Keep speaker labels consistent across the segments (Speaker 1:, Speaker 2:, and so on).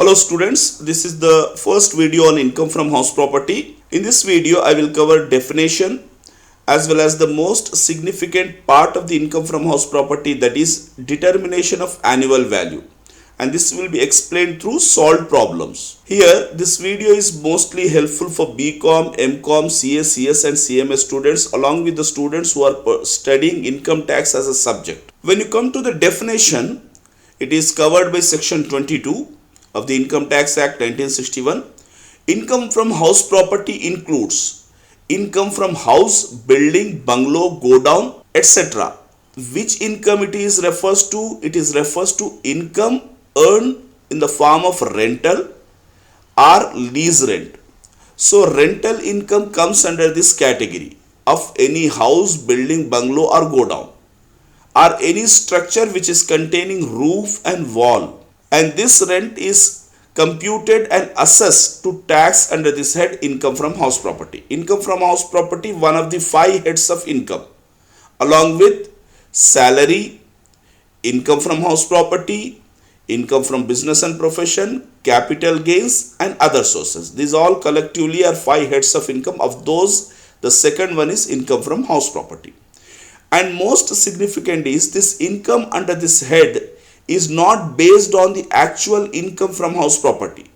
Speaker 1: Hello students, this is the first video on income from house property. In this video, I will cover definition as well as the most significant part of the income from house property, that is determination of annual value. And this will be explained through solved problems. Here, this video is mostly helpful for BCom, MCom, CA, CS and CMA students along with the students who are studying income tax as a subject. When you come to the definition, it is covered by section 22 of the Income Tax Act 1961. Income from house property includes income from house, building, bungalow, go down, etc. Which income it is refers to? It is refers to income earned in the form of rental or lease rent. So rental income comes under this category of any house, building, bungalow or go down, or any structure which is containing roof and wall, and this rent is computed and assessed to tax under this head income from house property. Income from house property, one of the 5 heads of income, along with salary, income from house property, income from business and profession, capital gains and other sources. These all collectively are 5 heads of income. Of those, the second one is income from house property. And most significant is this income under this head is not based on the actual income from house property,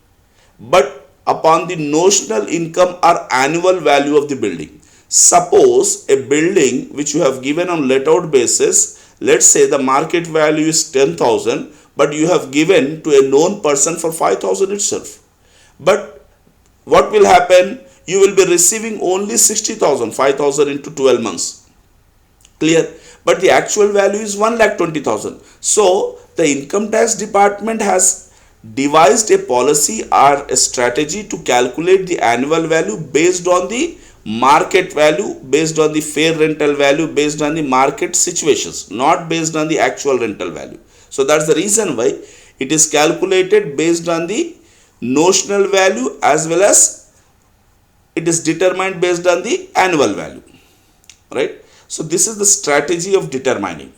Speaker 1: but upon the notional income or annual value of the building. Suppose a building which you have given on let out basis, let's say the market value is 10,000, but you have given to a known person for 5,000 itself. But what will happen? You will be receiving only 60,000, 5,000 into 12 months. Clear? But the actual value is 1,20,000. So the income tax department has devised a policy or a strategy to calculate the annual value based on the market value, based on the fair rental value, based on the market situations, not based on the actual rental value. So that's the reason why it is calculated based on the notional value as well as it is determined based on the annual value, right? So this is the strategy of determining.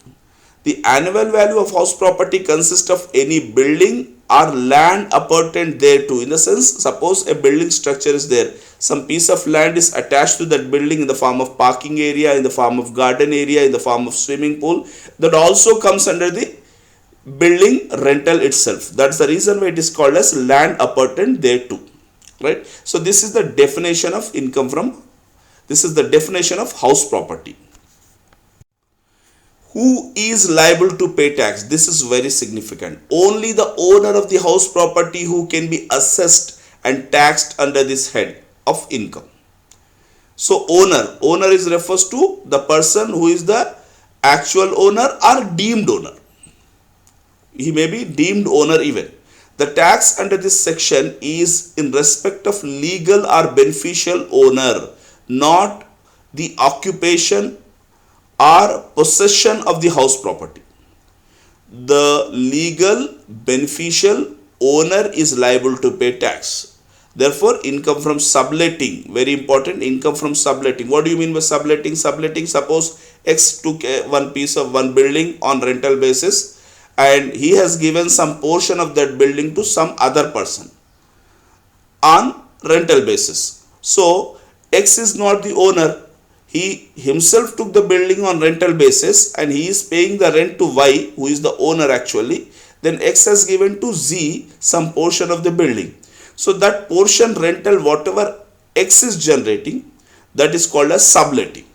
Speaker 1: The annual value of house property consists of any building or land appertaining thereto. In the sense, suppose a building structure is there, some piece of land is attached to that building in the form of parking area, in the form of garden area, in the form of swimming pool, that also comes under the building rental itself. That's the reason why it is called as land appertaining thereto, right? So this is the definition of income from, this is the definition of house property. Who is liable to pay tax? This is very significant. Only the owner of the house property who can be assessed and taxed under this head of income. So owner is refers to the person who is the actual owner or deemed owner. He may be deemed owner even. The tax under this section is in respect of legal or beneficial owner, not the occupation or possession of the house property. The legal beneficial owner is liable to pay tax. Therefore, income from subletting, very important, income from subletting. What do you mean by subletting? Subletting, suppose X took one piece of one building on rental basis and he has given some portion of that building to some other person on rental basis. So, X is not the owner. He himself took the building on rental basis and he is paying the rent to Y, who is the owner actually. Then X has given to Z some portion of the building. So that portion rental, whatever X is generating, that is called as subletting,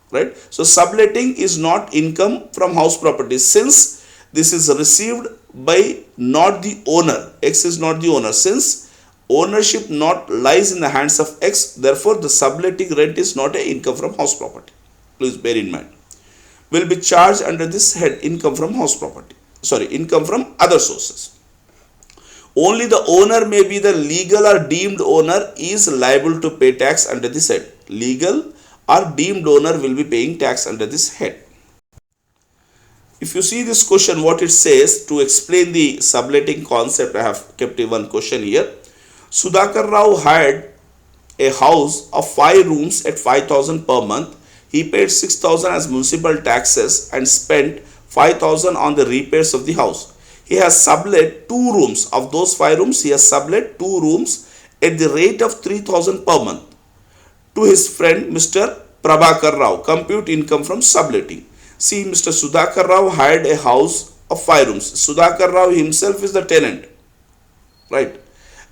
Speaker 1: right? So subletting is not income from house property, since this is received by not the owner. X is not the owner. Since ownership not lies in the hands of X, therefore the subletting rent is not an income from house property. Please bear in mind. Will be charged under this head income from house property. Sorry, income from other sources. Only the owner, may be the legal or deemed owner, is liable to pay tax under this head. Legal or deemed owner will be paying tax under this head. If you see this question, what it says, to explain the subletting concept, I have kept one question here. Sudhakar Rao had a house of 5 rooms at 5,000 per month. He paid 6,000 as municipal taxes and spent 5,000 on the repairs of the house. he has sublet 2 rooms. Of those 5 rooms, he has sublet 2 rooms at the rate of 3,000 per month to his friend Mr. Prabhakar Rao. Compute income from subletting. See, Mr. Sudhakar Rao hired a house of 5 rooms. Sudhakar Rao himself is the tenant, right?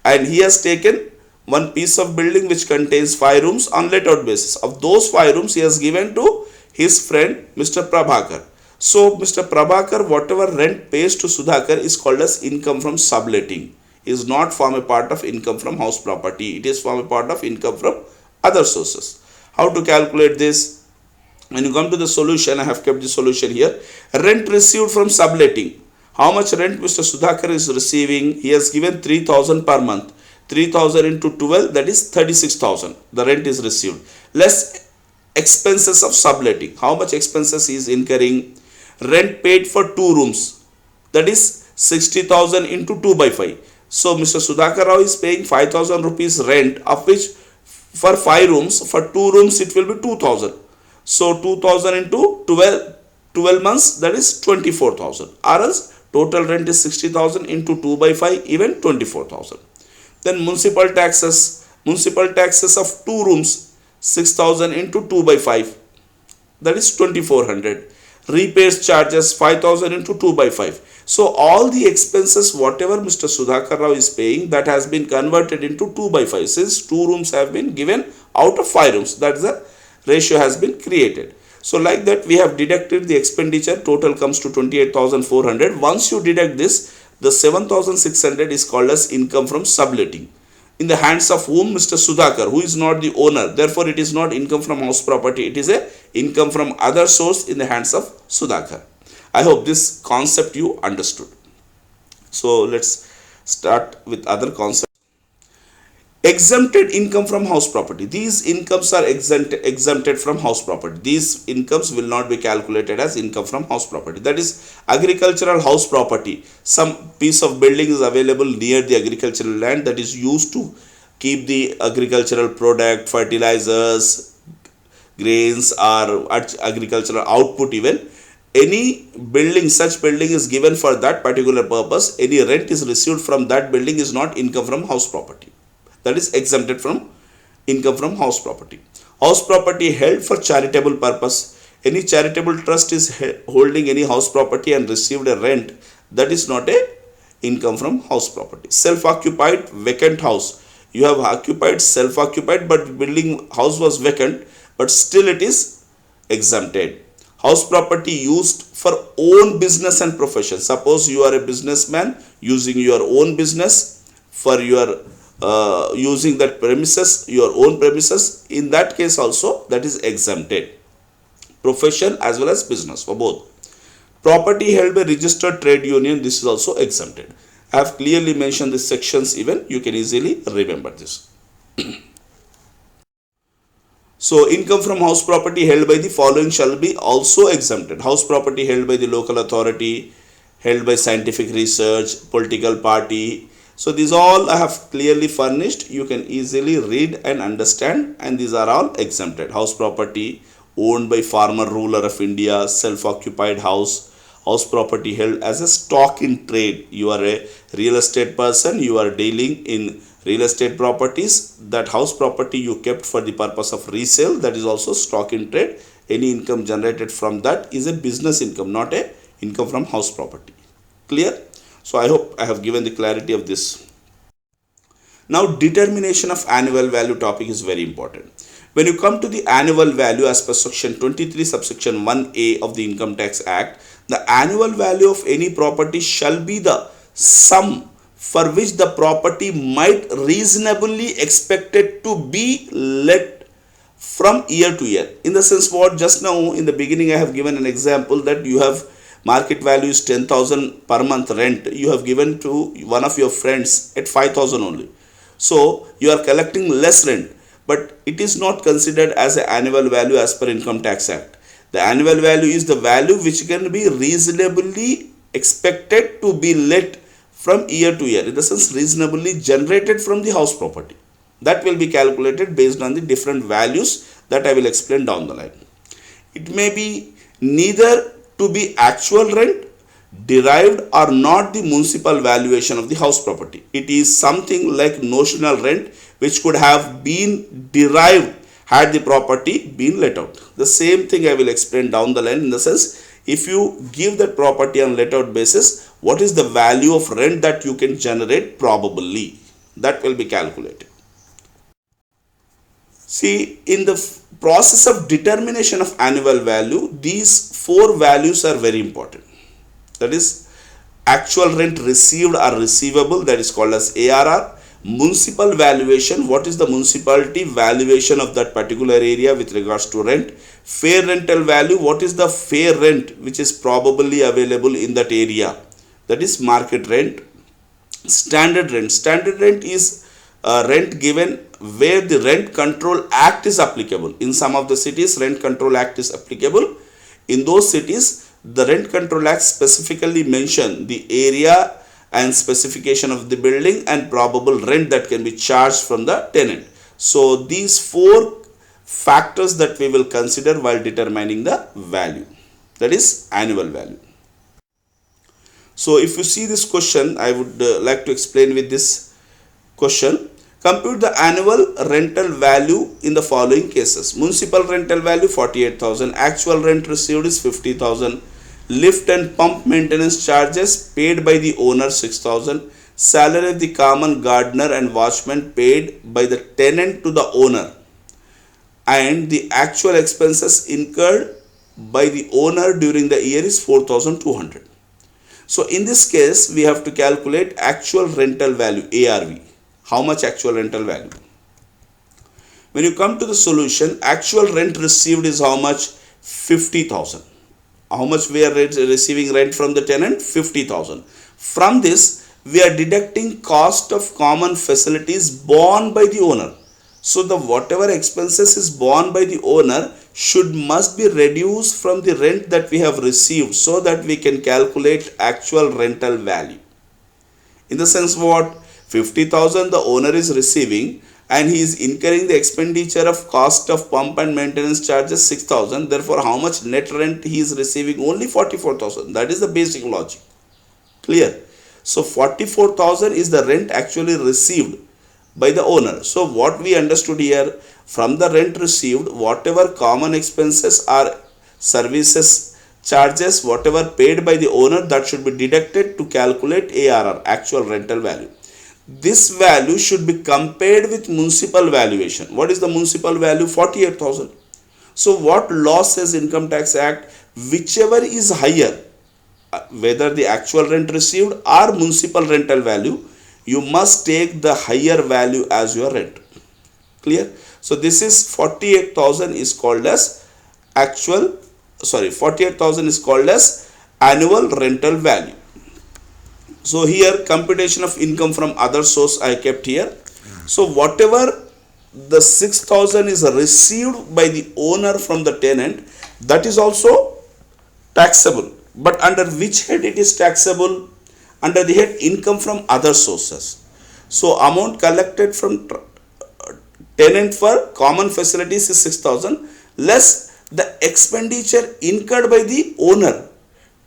Speaker 1: And he has taken one piece of building which contains 5 rooms on let out basis. Of those 5 rooms, he has given to his friend Mr. Prabhakar. So Mr. Prabhakar, whatever rent pays to Sudhakar is called as income from subletting. Is not form a part of income from house property. It is form a part of income from other sources. How to calculate this? When you come to the solution, I have kept the solution here. Rent received from subletting. How much rent Mr. Sudhakar is receiving? He has given 3,000 per month. 3,000 into 12, that is 36,000. The rent is received. Less expenses of subletting. How much expenses he is incurring? Rent paid for 2 rooms. That is 60,000 into 2 by 5. So Mr. Sudhakar Rao is paying 5,000 rupees rent, of which for 5 rooms, for 2 rooms it will be 2,000. So 2,000 into 12 months, that is 24,000. Or else total rent is 60,000 into 2 by 5, even 24,000. Then municipal taxes of 2 rooms, 6,000 into 2 by 5, that is 2,400. Repairs charges 5,000 into 2 by 5. So all the expenses whatever Mr. Sudhakar Rao is paying, that has been converted into 2 by 5, since 2 rooms have been given out of 5 rooms. That is the ratio has been created. So like that we have deducted the expenditure. Total comes to 28,400. Once you deduct this, the 7,600 is called as income from subletting. In the hands of whom? Mr. Sudhakar, who is not the owner. Therefore, it is not income from house property. It is a income from other source in the hands of Sudhakar. I hope this concept you understood. So let's start with other concepts. Exempted income from house property. These incomes are exempted from house property. These incomes will not be calculated as income from house property. That is agricultural house property. Some piece of building is available near the agricultural land that is used to keep the agricultural product, fertilizers, grains or agricultural output even. Any building, such building is given for that particular purpose. Any rent is received from that building is not income from house property. That is exempted from income from house property. House property held for charitable purpose. Any charitable trust is holding any house property and received a rent, that is not a income from house property. Self-occupied vacant house. You have occupied self-occupied, but building house was vacant, but still it is exempted. House property used for own business and profession. Suppose you are a businessman using your own business for your using that premises, your own premises, in that case also that is exempted. Profession as well as business, for both. Property held by registered trade union, this is also exempted. I have clearly mentioned the sections, even you can easily remember this. So income from house property held by the following shall be also exempted. House property held by the local authority, held by scientific research, political party. So these all I have clearly furnished. You can easily read and understand, and these are all exempted. House property owned by farmer ruler of India, self-occupied house, house property held as a stock in trade. You are a real estate person, you are dealing in real estate properties. That house property you kept for the purpose of resale, that is also stock in trade. Any income generated from that is a business income, not a income from house property. Clear? So I hope I have given the clarity of this. Now determination of annual value topic is very important. When you come to the annual value as per section 23 subsection 1A of the Income Tax Act, the annual value of any property shall be the sum for which the property might reasonably expected to be let from year to year. In the sense, what just now in the beginning I have given an example that you have market value is 10,000 per month rent, you have given to one of your friends at 5,000 only. So you are collecting less rent, but it is not considered as an annual value as per Income Tax Act. The annual value is the value which can be reasonably expected to be let from year to year, in the sense reasonably generated from the house property. That will be calculated based on the different values that I will explain down the line. It may be neither to be actual rent derived are not the municipal valuation of the house property. It is something like notional rent which could have been derived had the property been let out. The same thing I will explain down the line, in the sense, if you give that property on let out basis, what is the value of rent that you can generate probably, that will be calculated. See, in the process of determination of annual value, these four values are very important. That is, actual rent received or receivable, that is called as ARR. Municipal valuation, what is the municipality valuation of that particular area with regards to rent. Fair rental value, what is the fair rent which is probably available in that area, that is market rent. Standard rent is rent given where the Rent Control Act is applicable. In some of the cities, Rent Control Act is applicable. In those cities, the Rent Control Act specifically mention the area and specification of the building and probable rent that can be charged from the tenant. So these four factors that we will consider while determining the value, that is annual value. So if you see this question, I would like to explain with this question. Compute the annual rental value in the following cases. Municipal rental value 48,000, actual rent received is 50,000, lift and pump maintenance charges paid by the owner 6,000, salary of the common gardener and watchman paid by the tenant to the owner, and the actual expenses incurred by the owner during the year is 4,200. So in this case, we have to calculate actual rental value, ARV. How much actual rental value? When you come to the solution, actual rent received is how much? 50,000. How much we are receiving rent from the tenant? 50,000. From this, we are deducting cost of common facilities borne by the owner. So the whatever expenses is borne by the owner must be reduced from the rent that we have received, so that we can calculate actual rental value. In the sense, what? 50,000 the owner is receiving, and he is incurring the expenditure of cost of pump and maintenance charges 6,000. Therefore, how much net rent he is receiving? Only 44,000. That is the basic logic. Clear? So 44,000 is the rent actually received by the owner. So what we understood here, from the rent received, whatever common expenses or services charges, whatever paid by the owner, that should be deducted to calculate ARR, actual rental value. This value should be compared with municipal valuation. What is the municipal value? 48,000. So what law says, Income Tax Act? Whichever is higher, whether the actual rent received or municipal rental value, you must take the higher value as your rent. Clear? So this is 48,000 is called as 48,000 is called as annual rental value. So here computation of income from other source I kept here. So whatever the 6,000 is received by the owner from the tenant, that is also taxable. But under which head it is taxable? Under the head income from other sources. So amount collected from tenant for common facilities is 6,000 less the expenditure incurred by the owner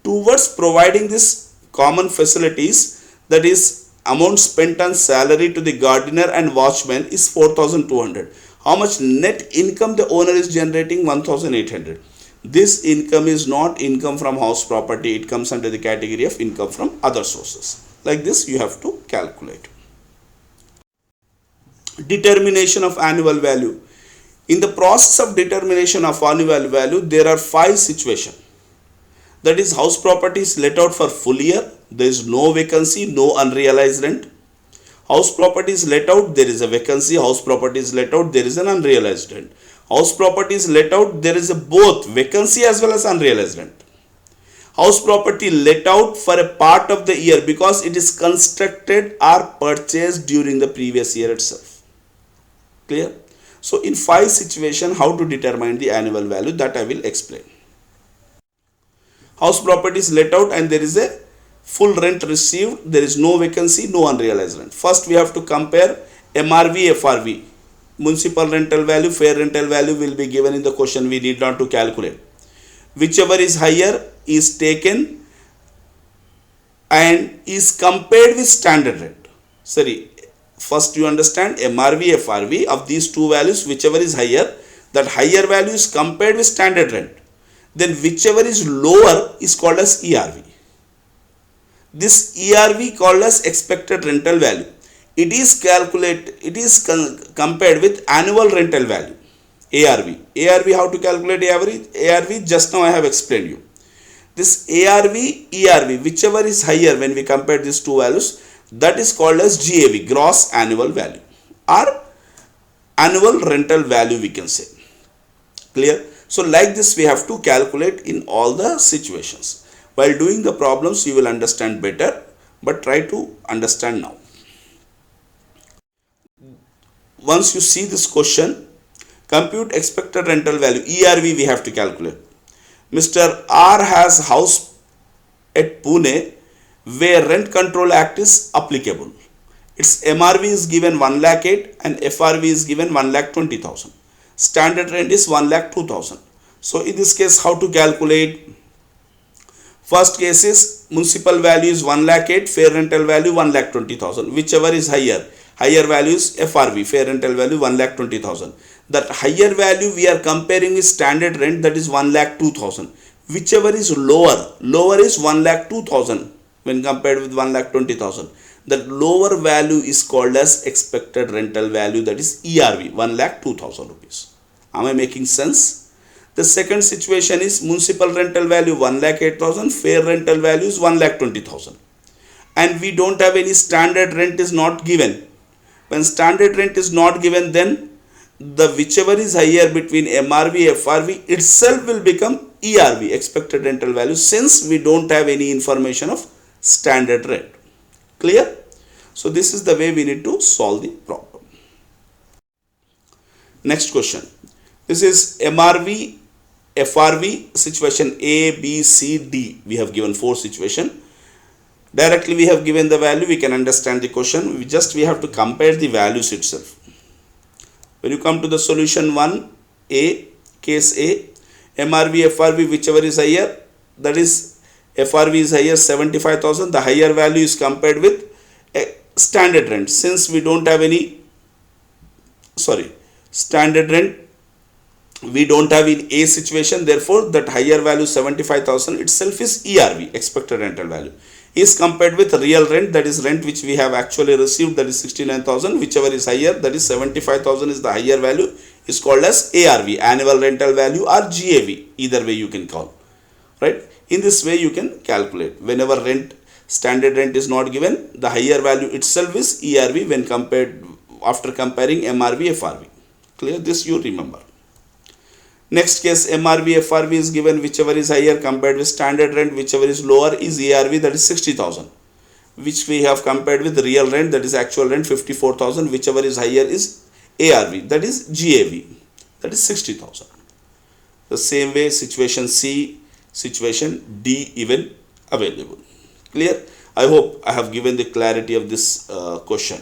Speaker 1: towards providing this common facilities, that is amount spent on salary to the gardener and watchman is 4,200. How much net income the owner is generating? 1,800. This income is not income from house property. It comes under the category of income from other sources. Like this you have to calculate. Determination of annual value. In the process of determination of annual value, there are 5 situations. That is, house property is let out for full year, there is no vacancy, no unrealized rent. House property is let out, there is a vacancy. House property is let out, there is an unrealized rent. House property is let out, there is a both vacancy as well as unrealized rent. House property let out for a part of the year because it is constructed or purchased during the previous year itself. Clear? So in 5 situations, how to determine the annual value, that I will explain. House property is let out and there is a full rent received, there is no vacancy, no unrealized rent. First we have to compare MRV, FRV. Municipal rental value, fair rental value will be given in the question, we need not to calculate. Whichever is higher is taken and is compared with standard rent. Sorry, first you understand MRV, FRV, of these two values, whichever is higher, that higher value is compared with standard rent. Then whichever is lower is called as ERV. This ERV called as expected rental value. It is compared with annual rental value, ARV. ARV, how to calculate ARV? Just now I have explained you. This ARV, ERV, whichever is higher when we compare these two values, that is called as GAV, gross annual value, or annual rental value we can say. Clear? So like this we have to calculate in all the situations. While doing the problems you will understand better, but try to understand now. Once you see this question, compute expected rental value, ERV we have to calculate. Mr. R has house at Pune where Rent Control Act is applicable. Its MRV is given 1,08,000 and FRV is given 1,20,000. Standard rent is 1,02,000. So in this case, how to calculate? First case is municipal value is 1,08,000, fair rental value 1,20,000. Whichever is higher, higher value is FRV, fair rental value 1,20,000. That higher value we are comparing with standard rent, that is 1,02,000. Whichever is lower, lower is 1,02,000 when compared with 1,20,000. That lower value is called as expected rental value, that is ERV, 1,02,000 rupees. Am I making sense? The second situation is municipal rental value 1,08,000, fair rental value is 1,20,000. And we don't have any standard rent is not given. When standard rent is not given, then the whichever is higher between MRV, FRV itself will become ERV, expected rental value, since we don't have any information of standard rent. Clear? So this is the way we need to solve the problem. Next question. This is MRV, FRV situation A, B, C, D. We have given 4 situations. Directly we have given the value, we can understand the question. We have to compare the values itself. When you come to the solution 1A, case A, MRV, FRV, whichever is higher, that is FRV is higher 75,000, the higher value is compared with standard rent. Since we don't have any, standard rent, we don't have in A situation, therefore that higher value 75,000 itself is ERV, expected rental value, is compared with real rent, that is rent which we have actually received, that is 69,000. Whichever is higher, that is 75,000 is the higher value, is called as ARV, annual rental value, or GAV, either way you can call, right? In this way you can calculate. Whenever standard rent is not given, the higher value itself is ERV when compared, after comparing MRV, FRV. Clear? This you remember. Next case, MRV, FRV is given, whichever is higher compared with standard rent, whichever is lower is ERV, that is 60,000, which we have compared with real rent, that is actual rent 54,000, whichever is higher is ARV, that is GAV, that is 60,000. The same way situation C, situation D even available. Clear? I hope I have given the clarity of this question,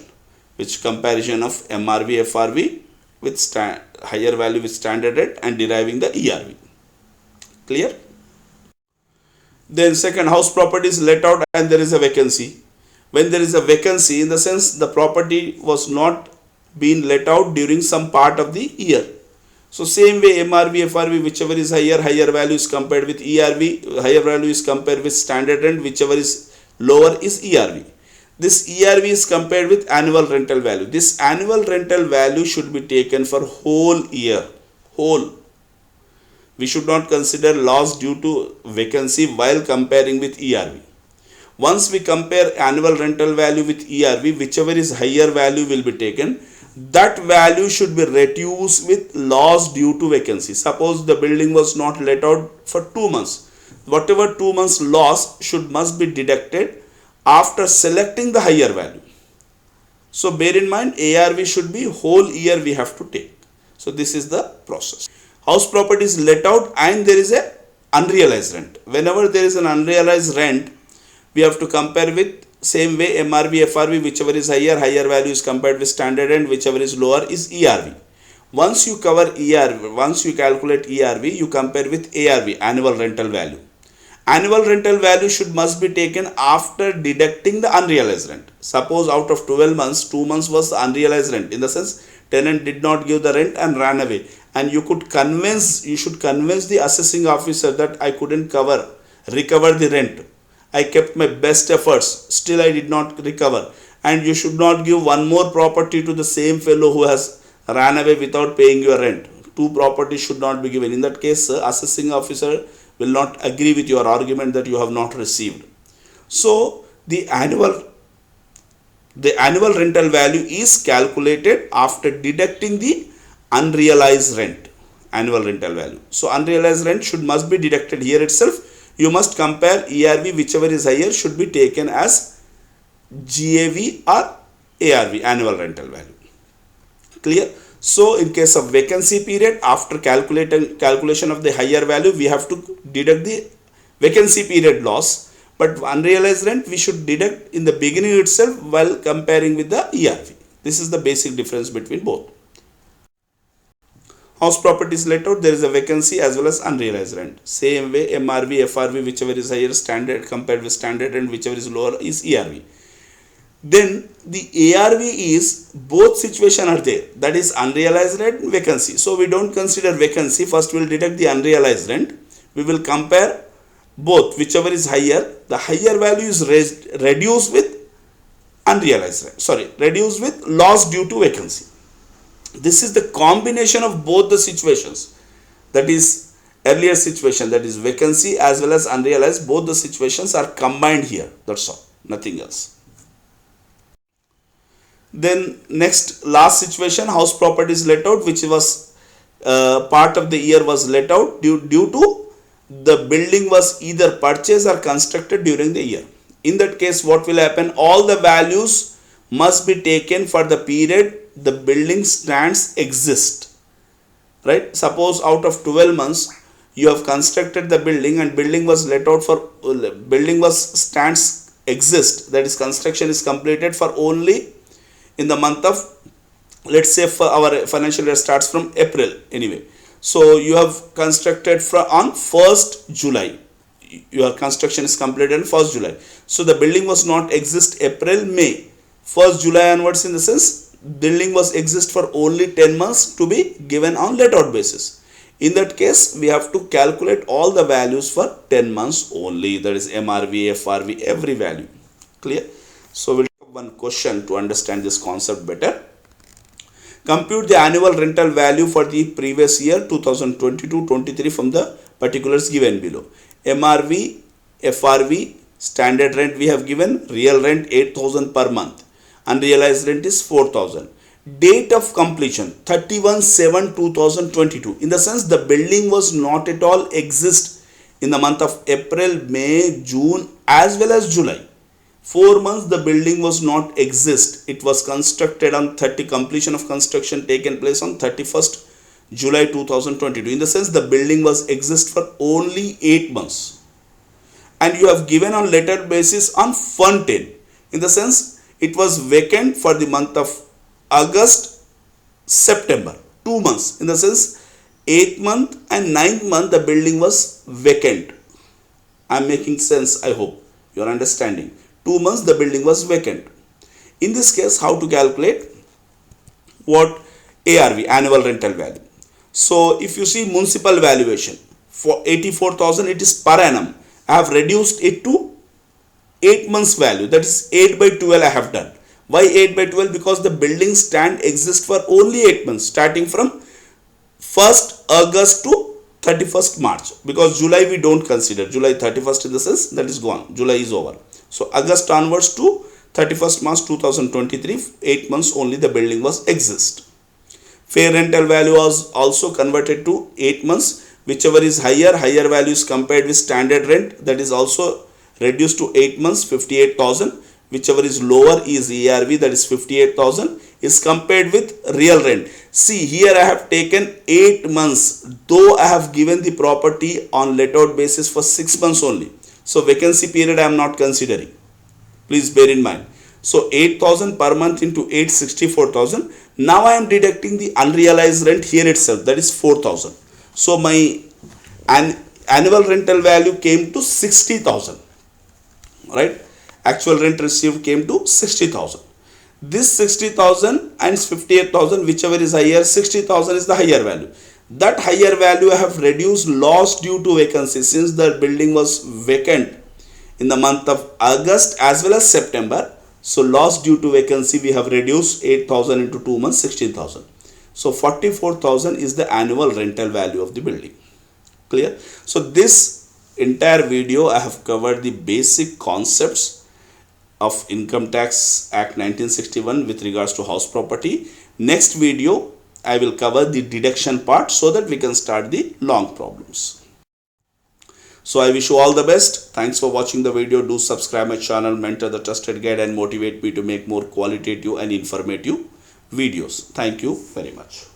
Speaker 1: which comparison of MRV, FRV with higher value with standard rate and deriving the ERV. Clear? Then second, house property is let out and there is a vacancy. When there is a vacancy, in the sense the property was not being let out during some part of the year. So same way MRV, FRV, whichever is higher, higher value is compared with ERV, higher value is compared with standard rent, whichever is lower is ERV. This ERV is compared with annual rental value. This annual rental value should be taken for whole year. Whole. We should not consider loss due to vacancy while comparing with ERV. Once we compare annual rental value with ERV, whichever is higher value will be taken. That value should be reduced with loss due to vacancy. Suppose the building was not let out for 2 months. Whatever 2 months loss must be deducted after selecting the higher value. So bear in mind, ARV should be whole year we have to take. So this is the process. House property is let out and there is a unrealized rent. Whenever there is an unrealized rent, we have to compare with same way MRV, FRV, whichever is higher, higher value is compared with standard rent, whichever is lower is ERV. Once you cover ERV, once you calculate ERV, you compare with ARV, annual rental value. Annual rental value must be taken after deducting the unrealized rent. Suppose out of 12 months, 2 months was the unrealized rent. In the sense, tenant did not give the rent and ran away. And you should convince the assessing officer that I couldn't recover the rent. I kept my best efforts, still I did not recover. And you should not give one more property to the same fellow who has ran away without paying your rent. Two properties should not be given. In that case, assessing officer will not agree with your argument that you have not received. So the annual rental value is calculated after deducting the unrealized rent, annual rental value. So unrealized rent must be deducted here itself. You must compare ERV, whichever is higher should be taken as GAV or ARV, annual rental value. Clear? So in case of vacancy period, after calculation of the higher value, we have to deduct the vacancy period loss. But unrealized rent we should deduct in the beginning itself while comparing with the ERV. This is the basic difference between both. House property is let out, there is a vacancy as well as unrealized rent. Same way MRV, FRV, whichever is higher standard compared with standard and whichever is lower is ERV. Then the ARV is both situation are there, that is unrealized rent and vacancy. So we don't consider vacancy, first we will deduct the unrealized rent. We will compare both, whichever is higher, the higher value is reduced with unrealized rent, reduced with loss due to vacancy. This is the combination of both the situations, that is earlier situation, that is vacancy as well as unrealized, both the situations are combined here, that's all, nothing else. Then next last situation, house property is let out, which was part of the year was let out due to the building was either purchased or constructed during the year. In that case, what will happen? All the values must be taken for the period the building stands exist. Right? Suppose out of 12 months you have constructed the building and building was let out for stands exist, that is construction is completed for only in the month of, let's say for our financial year starts from April anyway. So you have constructed on 1st July. Your construction is completed on 1st July. So the building was not exist April, May. 1st July onwards, in the sense building was exist for only 10 months to be given on let out basis. In that case, we have to calculate all the values for 10 months only, that is MRV, FRV, every value. Clear? So we'll take one question to understand this concept better. Compute the annual rental value for the previous year 2022-23 from the particulars given below. MRV, FRV, standard rent we have given, real rent 8,000 per month, unrealized rent is 4,000. Date of completion 31/7/2022. In the sense the building was not at all exist in the month of April, May, June as well as July. 4 months the building was not exist. It was constructed on completion of construction taken place on 31st July 2022. In the sense the building was exist for only 8 months. And you have given on letter basis on fund 10. In the sense it was vacant for the month of August, September, 2 months. In the sense 8th month and 9th month the building was vacant. I am making sense, I hope you are understanding. 2 months the building was vacant. In this case, how to calculate? What? ARV, annual rental value. So if you see municipal valuation for 84,000, it is per annum. I have reduced it to 8 months value, that is 8/12 I have done. Why 8/12? Because the building stand exists for only 8 months, starting from 1st August to 31st March, because July we don't consider. July 31st in the sense that is gone, July is over. So August onwards to 31st March 2023, 8 months only the building was exist. Fair rental value was also converted to 8 months. Whichever is higher value is compared with standard rent, that is also reduced to 8 months, 58,000. Whichever is lower is ARV, that is 58,000, is compared with real rent. See, here I have taken 8 months, though I have given the property on let out basis for 6 months only. So vacancy period I am not considering. Please bear in mind. So 8,000 per month into 8, 64,000. Now I am deducting the unrealized rent here itself, that is 4,000. So my annual rental value came to 60,000, right? Actual rent received came to 60,000. This 60,000 and 58,000, whichever is higher, 60,000 is the higher value. That higher value I have reduced loss due to vacancy, since the building was vacant in the month of August as well as September. So loss due to vacancy we have reduced 8,000 into 2 months, 16,000. So 44,000 is the annual rental value of the building. Clear? So this entire video I have covered the basic concepts of Income Tax Act 1961 with regards to house property. Next video I will cover the deduction part so that we can start the long problems. So I wish you all the best. Thanks for watching the video. Do subscribe my channel, Mentor the Trusted Guide, and motivate me to make more qualitative and informative videos. Thank you very much.